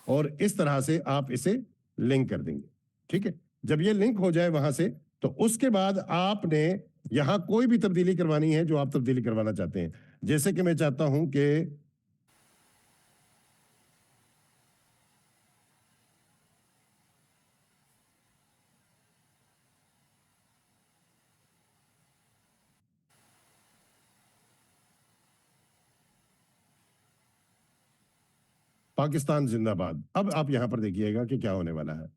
और इस तरह से आप इसे लिंक कर देंगे, ठीक है? जब ये लिंक हो जाए वहां से, तो उसके बाद आपने यहां कोई भी तब्दीली करवानी है जो आप तब्दीली करवाना चाहते हैं। जैसे कि मैं चाहता हूं कि पाकिस्तान जिंदाबाद। अब आप यहां पर देखिएगा कि क्या होने वाला है।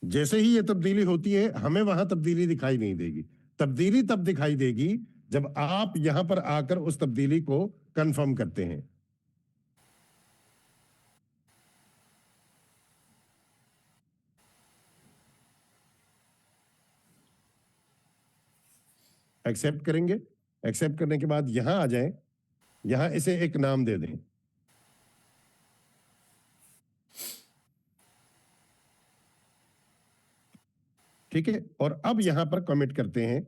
जैसे ही ये तब्दीली होती है हमें वहां तब्दीली दिखाई नहीं देगी। तब्दीली तब दिखाई देगी जब आप यहां पर आकर उस तब्दीली को कंफर्म करते हैं। एक्सेप्ट करेंगे, एक्सेप्ट करने के बाद यहां आ जाएं, यहां इसे एक नाम दे दें। ठीक है, और अब यहां पर कमिट करते हैं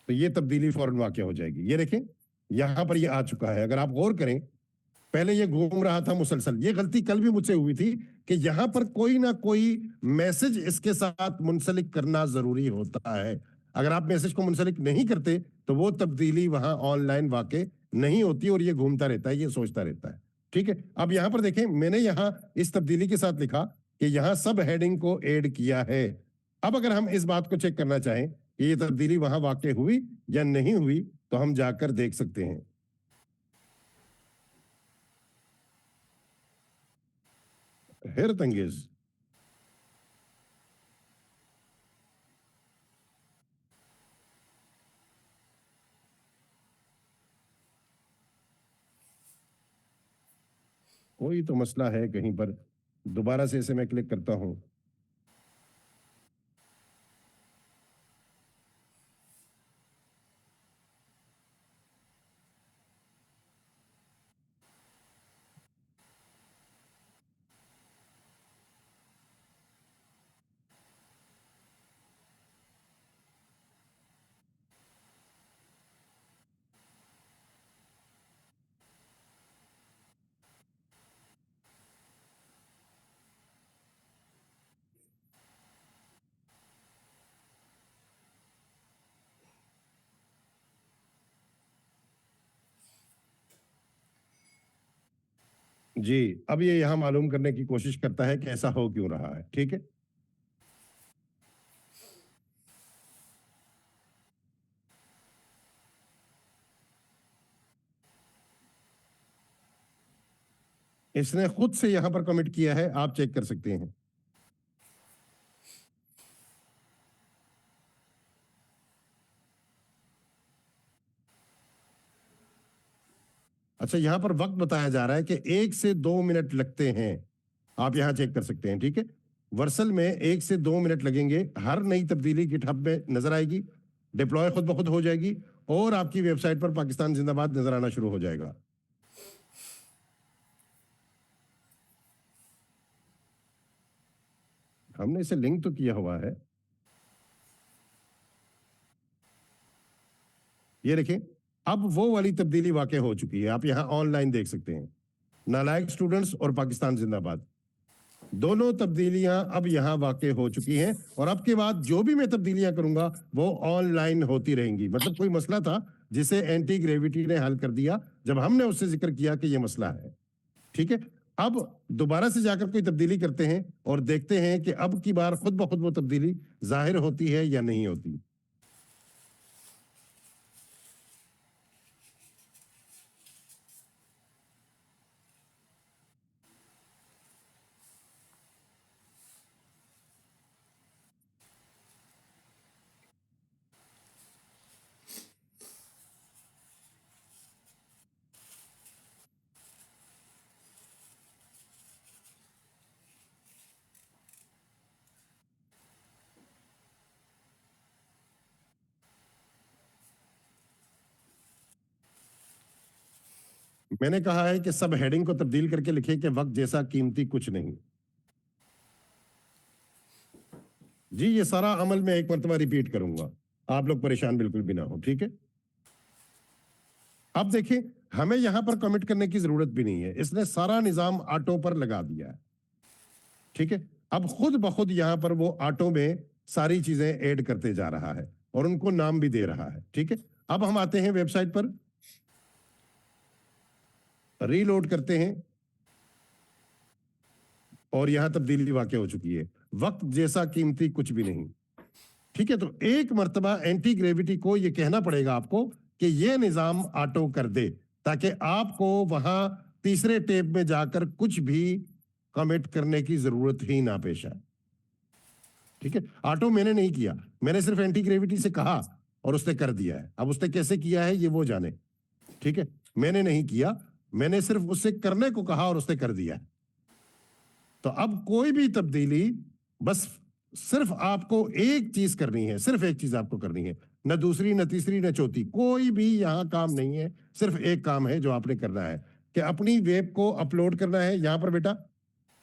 तो ये तब्दीली फौरन वाक़या हो जाएगी। ये देखें यहां पर ये आ चुका है। अगर आप गौर करें, पहले ये घूम रहा था मुसलसल। ये गलती कल भी मुझसे हुई थी कि यहां पर कोई ना कोई मैसेज इसके साथ मुंसलिक करना जरूरी होता है। अगर आप मैसेज को मुंसलिक नहीं करते तो वो तब्दीली वहां ऑनलाइन वाक़ई नहीं होती और ये घूमता रहता है, ये सोचता रहता है। ठीक है, अब यहां पर देखें, मैंने यहां इस तब्दीली के साथ लिखा कि यहां सब हेडिंग को ऐड किया है। अब अगर हम इस बात को चेक करना चाहें कि ये तब्दीली वहां वाक़ई हुई या नहीं हुई, तो हम जाकर देख सकते हैं। हैरत अंगेज। कोई तो मसला है कहीं पर। दोबारा से इसे मैं क्लिक करता हूं। जी, अब ये यहां मालूम करने की कोशिश करता है कि ऐसा हो क्यों रहा है। ठीक है, इसने खुद से यहां पर कमिट किया है, आप चेक कर सकते हैं। अच्छा, यहां पर वक्त बताया जा रहा है कि 1 से 2 मिनट लगते हैं। आप यहां चेक कर सकते हैं। ठीक है, वर्सल में 1 से 2 मिनट लगेंगे। हर नई तब्दीली गिटहब में नजर आएगी, डिप्लॉय खुद ब खुद हो जाएगी और आपकी वेबसाइट पर पाकिस्तान जिंदाबाद नजर आना शुरू हो जाएगा। हमने इसे लिंक तो किया हुआ है। ये देखें, अब वो वाली तब्दीली वाकई हो चुकी है। आप यहां ऑनलाइन देख सकते हैं, नालायक स्टूडेंट्स और पाकिस्तान जिंदाबाद, दोनों तब्दीलियां अब यहां वाकई हो चुकी हैं। और अब के बाद जो भी मैं तब्दीलियां करूंगा वो ऑनलाइन होती रहेंगी। मतलब कोई मसला था जिसे एंटी ग्रेविटी ने हल कर दिया जब हमने उससे जिक्र किया कि यह मसला है। ठीक है, अब दोबारा से जाकर कोई तब्दीली करते हैं और देखते हैं कि अब की बार खुद ब खुद वो तब्दीली जाहिर होती है या नहीं होती। मैंने कहा है कि सब हेडिंग को तब्दील करके लिखे कि वक्त जैसा कीमती कुछ नहीं। जी, ये सारा अमल मैं एक मरतबा रिपीट करूंगा, आप लोग परेशान बिल्कुल भी ना हो। ठीक है, अब देखिए, हमें यहां पर कमिट करने की जरूरत भी नहीं है, इसने सारा निजाम ऑटो पर लगा दिया है। ठीक है, अब खुद ब खुद यहां पर वो ऑटो में सारी चीजें ऐड करते जा रहा है और उनको नाम भी दे रहा है। ठीक है, अब हम आते हैं वेबसाइट पर, रीलोड करते हैं और यहां तब्दीली वाकई हो चुकी है। वक्त जैसा कीमती कुछ भी नहीं। ठीक है, तो एक मर्तबा एंटी ग्रेविटी को यह कहना पड़ेगा आपको कि यह निजाम ऑटो कर दे, ताकि आपको वहां तीसरे टेप में जाकर कुछ भी कमिट करने की जरूरत ही ना पेश आए। ठीक है, ऑटो मैंने नहीं किया, मैंने सिर्फ एंटी ग्रेविटी से कहा और उसने कर दिया है। अब उसने कैसे किया है ये वो जाने, ठीक है, मैंने नहीं किया, मैंने सिर्फ उससे करने को कहा और उसने कर दिया है। तो अब कोई भी तब्दीली, बस सिर्फ आपको एक चीज करनी है, सिर्फ एक चीज आपको करनी है, न दूसरी न तीसरी न चौथी, कोई भी यहां काम नहीं है, सिर्फ एक काम है जो आपने करना है कि अपनी वेब को अपलोड करना है यहां पर बेटा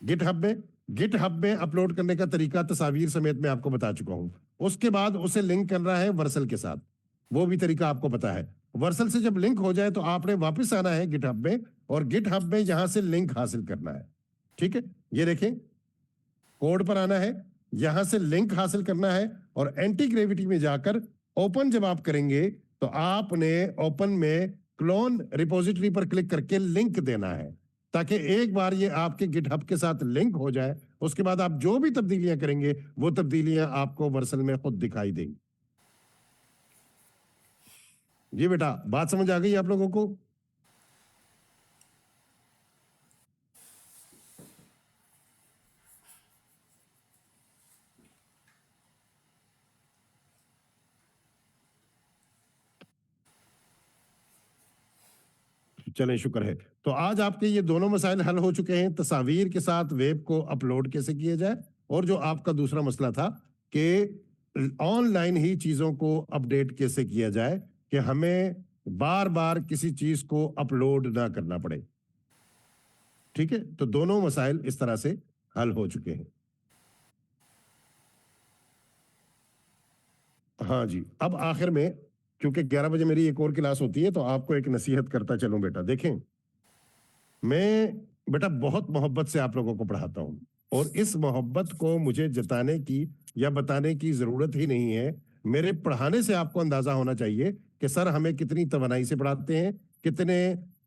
गिटहब में। गिटहब में अपलोड करने का तरीका तस्वीर समेत मैं आपको बता चुका हूं। उसके बाद उसे लिंक करना है वर्सल के साथ, वो भी तरीका आपको पता है। वर्सल से जब लिंक हो जाए तो आपने वापस आना है गिटहब में और गिटहब में यहां से लिंक हासिल करना है, ठीक है। ये देखें, कोड पर आना है, यहां से लिंक हासिल करना है और एंटी ग्रेविटी में जाकर ओपन जब आप करेंगे तो आपने ओपन में क्लोन रिपोजिटरी पर क्लिक करके लिंक देना है, ताकि एक बार ये आपके गिटहब के साथ लिंक हो जाए, उसके बाद आप जो भी तब्दीलियां करेंगे वो तब्दीलियां आपको वर्सल में खुद दिखाई देंगी। जी बेटा, बात समझ आ गई आप लोगों को? चलें, शुक्र है। तो आज आपके ये दोनों मसाइल हल हो चुके हैं, तस्वीर के साथ वेब को अपलोड कैसे किया जाए, और जो आपका दूसरा मसला था कि ऑनलाइन ही चीजों को अपडेट कैसे किया जाए कि हमें बार बार किसी चीज को अपलोड ना करना पड़े। ठीक है, तो दोनों मसाइल इस तरह से हल हो चुके हैं। हाँ जी, अब आखिर में क्योंकि 11 बजे मेरी एक और क्लास होती है तो आपको एक नसीहत करता चलूं बेटा। देखें, मैं बेटा बहुत मोहब्बत से आप लोगों को पढ़ाता हूं और इस मोहब्बत को मुझे जताने की या बताने की जरूरत ही नहीं है। मेरे पढ़ाने से आपको अंदाजा होना चाहिए कि सर हमें कितनी तवनाई से पढ़ाते हैं, कितने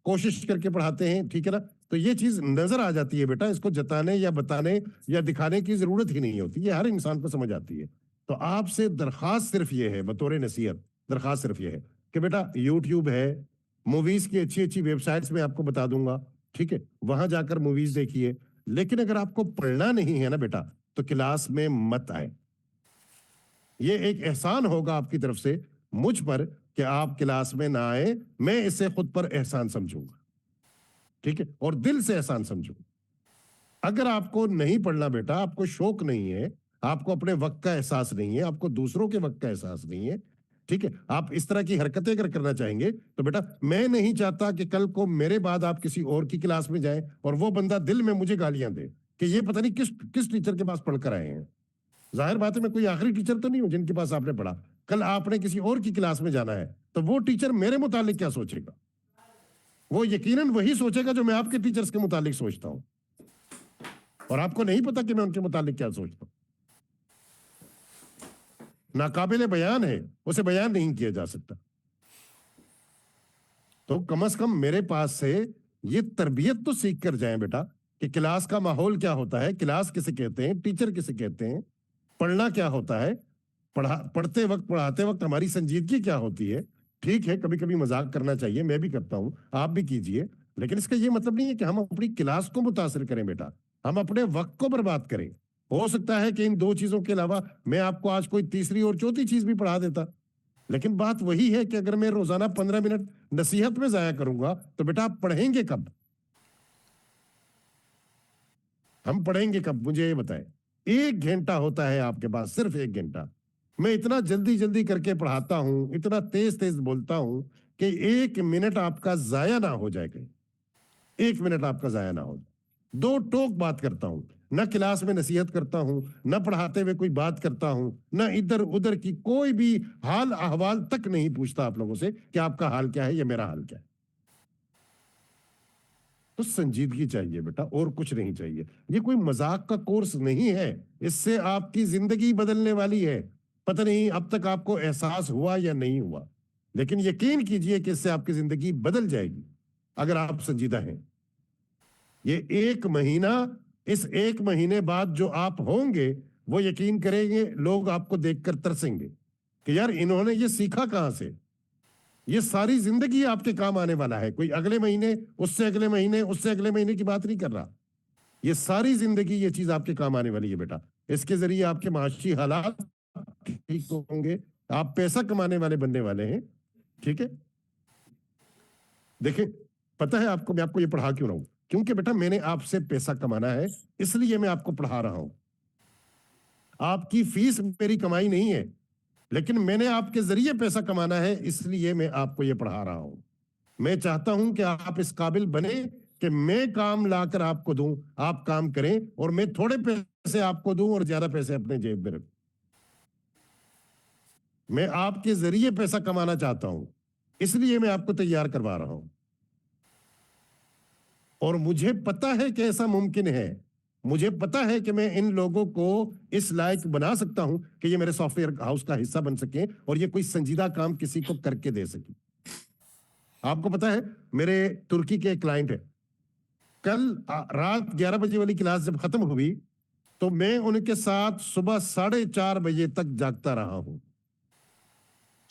कोशिश करके पढ़ाते हैं, ठीक है ना। तो ये चीज नजर आ जाती है बेटा, इसको जताने या बताने या दिखाने की जरूरत ही नहीं होती, ये हर इंसान को समझ आती है। तो आपसे दरखास्त सिर्फ ये है, बतौर नसीहत दरखास्त सिर्फ ये है कि बेटा यूट्यूब है, मूवीज की अच्छी अच्छी वेबसाइट्स में आपको बता दूंगा, ठीक है, वहां जाकर मूवीज देखिए। लेकिन अगर आपको पढ़ना नहीं है ना बेटा तो क्लास में मत आए। ये एक एहसान होगा आपकी तरफ से मुझ पर कि आप क्लास में ना आए, मैं इसे खुद पर एहसान समझूंगा, ठीक है, और दिल से एहसान समझूंगा। अगर आपको नहीं पढ़ना बेटा, आपको शौक नहीं है, आपको अपने वक्त का एहसास नहीं है, आपको दूसरों के वक्त का एहसास नहीं है, ठीक है, आप इस तरह की हरकतें अगर करना चाहेंगे तो बेटा मैं नहीं चाहता कि कल को मेरे बाद आप किसी और की क्लास में जाएं और वो बंदा दिल में मुझे गालियां दे कि ये पता नहीं किस किस टीचर के पास पढ़कर आए हैं। जाहिर बात है मैं कोई आखिरी टीचर तो नहीं हूं जिनके पास आपने पढ़ा। कल आपने किसी और की क्लास में जाना है तो वो टीचर मेरे मुतालिक क्या सोचेगा? वो यकीनन वही सोचेगा जो मैं आपके टीचर्स के मुतालिक सोचता हूं, और आपको नहीं पता कि मैं उनके मुतालिक क्या सोचता हूं। नाकाबिले बयान है, उसे बयान नहीं किया जा सकता। तो कम से कम मेरे पास से ये तरबियत तो सीख कर जाएं बेटा कि क्लास का माहौल क्या होता है, क्लास किसे कहते हैं, टीचर किसे कहते हैं, पढ़ना क्या होता है, पढ़ते वक्त पढ़ाते वक्त हमारी संजीदगी क्या होती है। ठीक है, कभी कभी मजाक करना चाहिए, मैं भी करता हूं, आप भी कीजिए, लेकिन इसका ये मतलब नहीं है कि हम अपनी क्लास को मुतासिर करें बेटा, हम अपने वक्त को बर्बाद करें। हो सकता है कि इन दो चीजों के अलावा मैं आपको आज कोई तीसरी और चौथी चीज भी पढ़ा देता, लेकिन बात वही है कि अगर मैं रोजाना 15 मिनट नसीहत में जाया करूंगा तो बेटा आप पढ़ेंगे कब? हम पढ़ेंगे कब, मुझे ये बताएं। 1 घंटा होता है आपके पास, सिर्फ 1 घंटा। मैं इतना जल्दी जल्दी करके पढ़ाता हूं, इतना तेज तेज बोलता हूं कि 1 मिनट आपका जाया ना हो जाए कहीं, 1 मिनट आपका जाया ना हो जाए। दो टोक बात करता हूं, न क्लास में नसीहत करता हूं, न पढ़ाते हुए कोई बात करता हूं, न इधर उधर की कोई भी हाल अहवाल तक नहीं पूछता आप लोगों से कि आपका हाल क्या है या मेरा हाल क्या है। तो संजीदगी चाहिए बेटा, और कुछ नहीं चाहिए। ये कोई मजाक का कोर्स नहीं है, इससे आपकी जिंदगी बदलने वाली है। पता नहीं अब तक आपको एहसास हुआ या नहीं हुआ, लेकिन यकीन कीजिए कि इससे आपकी जिंदगी बदल जाएगी अगर आप संजीदा हैं। ये 1 महीना, इस 1 महीने बाद जो आप होंगे वो यकीन करेंगे लोग आपको देखकर तरसेंगे कि यार इन्होंने ये सीखा कहां से। ये सारी जिंदगी आपके काम आने वाला है, कोई अगले महीने, उससे अगले महीने, उससे अगले महीने की बात नहीं कर रहा। ये सारी जिंदगी ये चीज आपके काम आने वाली है बेटा। इसके जरिए आपके माशी हालात ठीक होंगे, आप पैसा कमाने वाले बनने वाले हैं, ठीक है। देखें, पता है आपको मैं आपको ये पढ़ा क्यों रहा हूं? क्योंकि बेटा मैंने आपसे पैसा कमाना है, इसलिए मैं आपको पढ़ा रहा हूं। आपकी फीस मेरी कमाई नहीं है, लेकिन मैंने आपके जरिए पैसा कमाना है, इसलिए मैं आपको ये पढ़ा रहा हूं। मैं चाहता हूं कि आप इस काबिल बने कि मैं काम लाकर आपको दूं, आप काम करें, और मैं थोड़े पैसे आपको दूं और ज्यादा पैसे अपने जेब में रखूं। मैं आपके जरिए पैसा कमाना चाहता हूं, इसलिए मैं आपको तैयार करवा रहा हूं। और मुझे पता है कि ऐसा मुमकिन है, मुझे पता है कि मैं इन लोगों को इस लायक बना सकता हूं कि ये मेरे सॉफ्टवेयर हाउस का हिस्सा बन सके और ये कोई संजीदा काम किसी को करके दे सके। आपको पता है, मेरे तुर्की के क्लाइंट है, कल रात 11 बजे वाली क्लास जब खत्म हुई तो मैं उनके साथ सुबह 4:30 बजे तक जागता रहा हूं,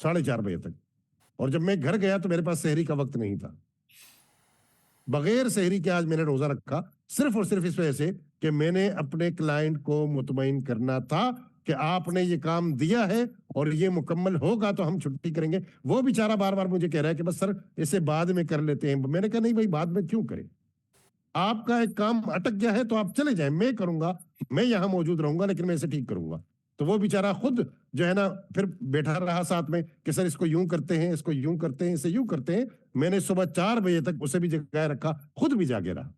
4:30 बजे तक। और जब मैं घर गया तो मेरे पास सहरी का वक्त नहीं था। बगैर सहरी के आज मैंने रोजा रखा, सिर्फ और सिर्फ इस वजह से कि मैंने अपने क्लाइंट को मुतमईन करना था कि आपने ये काम दिया है और ये मुकम्मल होगा तो हम छुट्टी करेंगे। वो बेचारा बार बार मुझे कह रहा है कि बस सर इसे बाद में कर लेते हैं। मैंने कहा नहीं भाई, बाद में क्यों करें? आपका एक काम अटक गया है तो आप चले जाएं, मैं करूंगा, मैं यहां मौजूद रहूंगा, लेकिन मैं इसे ठीक करूंगा। तो वो बेचारा खुद जो है ना फिर बैठा रहा साथ में कि सर इसको यूं करते हैं, इसको यूं करते हैं, इसे यूं करते हैं। मैंने सुबह 4 बजे तक उसे भी जगाए रखा, खुद भी जागे रहा।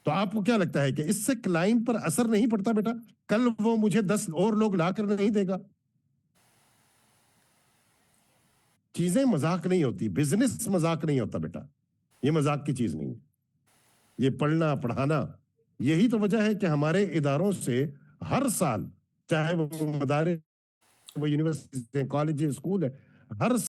तो आपको क्या लगता है कि इससे क्लाइंट पर असर नहीं पड़ता? बेटा कल वो मुझे 10 और लोग लाकर नहीं देगा। चीजें मजाक नहीं होती, बिजनेस मजाक नहीं होता बेटा, ये मजाक की चीज नहीं। ये पढ़ना पढ़ाना, यही तो वजह है कि हमारे इदारों से हर साल, चाहे वो मदारिस, वो यूनिवर्सिटी, कॉलेज, स्कूल है, हर